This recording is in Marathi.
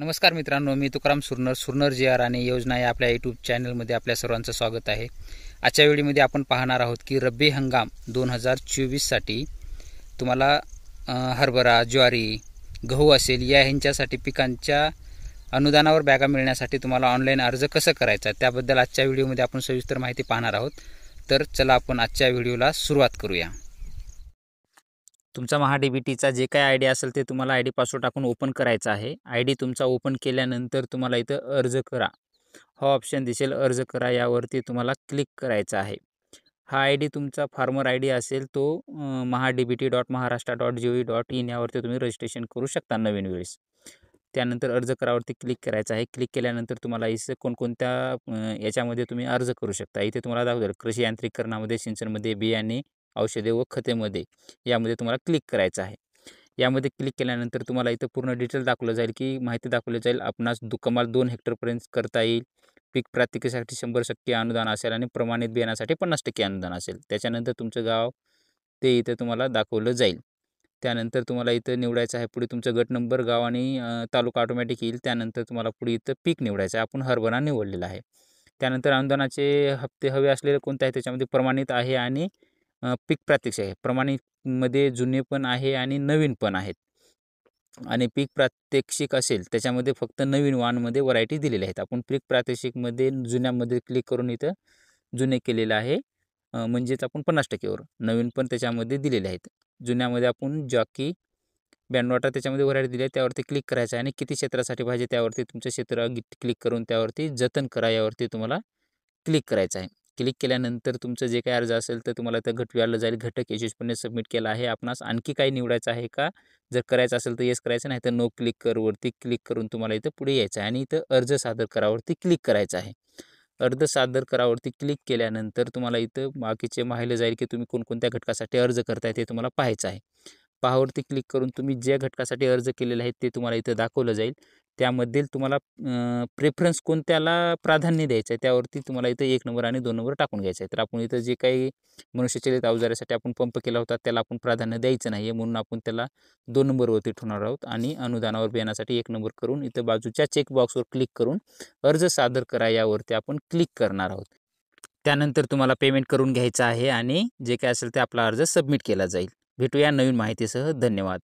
नमस्कार मित्रांनो, मी तुकाराम सुरनर जी आर आणि योजना या आपल्या यूट्यूब चॅनलमध्ये आपल्या सर्वांचं स्वागत आहे। आजच्या व्हिडिओमध्ये आपण पाहणार आहोत की रब्बी हंगाम 2024 साठी तुम्हाला हरभरा, ज्वारी, गहू असेल या ह्यांच्यासाठी पिकांच्या अनुदानावर बॅगा मिळण्यासाठी तुम्हाला ऑनलाईन अर्ज कसं करायचा त्याबद्दल आजच्या व्हिडिओमध्ये आपण सविस्तर माहिती पाहणार आहोत। तर चला आपण आजच्या व्हिडिओला सुरुवात करूया। तुमचा महाडीबीटीचा जे काही आयडी असेल ते तुम्हाला आयडी पासवर्ड टाकून ओपन करायचा आहे। आयडी तुमचा ओपन केल्यानंतर तुम्हाला इथं अर्ज करा हा ऑप्शन दिसेल, अर्ज करा यावरती तुम्हाला क्लिक करायचं आहे। हा आयडी तुमचा फार्मर आयडी असेल तो mahadbt.maharashtra.gov.in यावरती तुम्ही रजिस्ट्रेशन करू शकता नवीन वेळेस। त्यानंतर अर्ज करावरती क्लिक करायचं आहे। क्लिक केल्यानंतर तुम्हाला इथे कोणकोणत्या याच्यामध्ये तुम्ही अर्ज करू शकता इथे तुम्हाला दाखवेल, कृषी यांत्रिकीकरणामध्ये, सिंचनमध्ये, बियाणे, औषधे व खतेमध्ये यामध्ये तुम्हाला क्लिक करायचं आहे। यामध्ये क्लिक केल्यानंतर तुम्हाला इथं पूर्ण डिटेल दाखवलं जाईल की माहिती दाखवली जाईल, आपणास कमाल 2 हेक्टरपर्यंत करता येईल, पीक प्रात्यक्षिकासाठी 100% अनुदान असेल आणि प्रमाणित बियाण्यासाठी 50% अनुदान असेल। त्याच्यानंतर तुमचं गाव ते इथं तुम्हाला दाखवलं जाईल। त्यानंतर तुम्हाला इथं निवडायचं आहे, पुढे तुमचं गट नंबर, गाव आणि तालुका ऑटोमॅटिक येईल। त्यानंतर तुम्हाला पुढे इथं पीक निवडायचं आहे, आपण हरभरा निवडलेला आहे। त्यानंतर अनुदानाचे हप्ते हवे असलेले कोणते आहे त्याच्यामध्ये प्रमाणित आहे आणि पीक प्रात्यक्षिक आहे। प्रमाणितमध्ये जुने पण आहे आणि नवीन पण आहेत आणि पीक प्रात्यक्षिक असेल त्याच्यामध्ये फक्त नवीन वाणमध्ये व्हरायटी दिलेल्या आहेत। आपण पीक प्रात्यक्षिकमध्ये जुन्यामध्ये क्लिक करून इथं जुने केलेलं आहे, म्हणजेच आपण 50% वर, नवीन पण त्याच्यामध्ये दिलेले आहेत। जुन्यामध्ये आपण जॉकी, बँडवाटा त्याच्यामध्ये व्हरायटी दिली आहे त्यावरती क्लिक करायचं आहे आणि किती क्षेत्रासाठी पाहिजे त्यावरती तुमचं क्षेत्र क्लिक करून त्यावरती जतन करा यावरती तुम्हाला क्लिक करायचं आहे। क्लिक केल्यानंतर तुमचं जे काही अर्ज असेल तर तुम्हाला इथं घटविलं जाईल, घटक यशस्वीपणे सबमिट केला आहे। आपणास आणखी काही निवडायचं आहे का, जर करायचं असेल तर येस करायचं, नाही तर नो क्लिक करवरती क्लिक करून तुम्हाला इथं पुढे यायचं आहे आणि इथं अर्ज सादर करावरती क्लिक करायचं आहे। अर्ज सादर करावरती क्लिक केल्यानंतर तुम्हाला इथं बाकीचे माहिती जाईल की तुम्ही कोणकोणत्या घटकासाठी अर्ज करताय ते तुम्हाला पाहायचं आहे। पहावरती क्लिक करून तुम्ही ज्या घटकासाठी अर्ज केलेले आहेत ते तुम्हाला इथं दाखवलं जाईल। त्यामध्ये तुम्हाला प्रेफरन्स कोणत्याला प्राधान्य द्यायचं आहे त्यावरती तुम्हाला इथं 1 नंबर आणि 2 नंबर टाकून घ्यायचं आहे। तर आपण इथं जे काही मनुष्यचलित अवजारासाठी आपण पंप केला होता त्याला आपण प्राधान्य द्यायचं नाही आहे, म्हणून आपण त्याला 2 नंबरवरती ठेवणार आहोत आणि अनुदानावर बियाण्यासाठी 1 नंबर करून इथं बाजूच्या चेकबॉक्सवर क्लिक करून अर्ज सादर करा यावरती आपण क्लिक करणार आहोत। त्यानंतर तुम्हाला पेमेंट करून घ्यायचं आहे आणि जे काय असेल ते आपला अर्ज सबमिट केला जाईल। भेटूया नवीन माहितीसह, धन्यवाद।